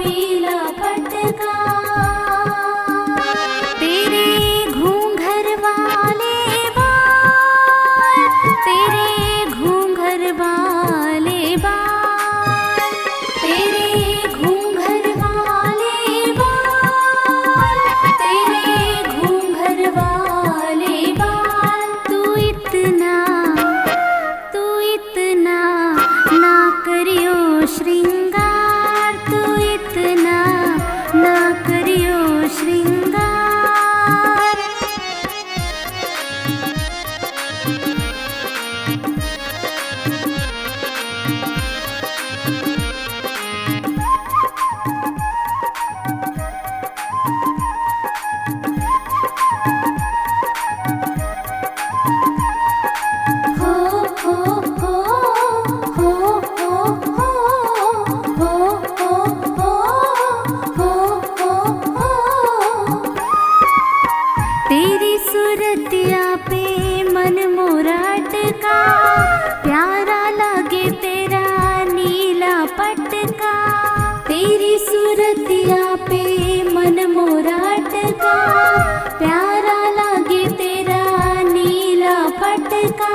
पीला पटका। तेरे घूंघर वाले बाल, तेरे घूंघर वाले बाल, तेरे घूंघर वाले बाल, तेरे घूंघर वाले बाल। तू इतना ना करियो श्रृंगार, तू इतना ना करियो श्रृंगार। हो हो हो हो हो हो हो हो हो हो। तेरी सूरतिया पे मन मोरा अटका, प्यारा लगे तेरा नीला पटका। तेरी सूरतिया पे मन मोरा अटका, प्यारा लगे तेरा नीला पटका।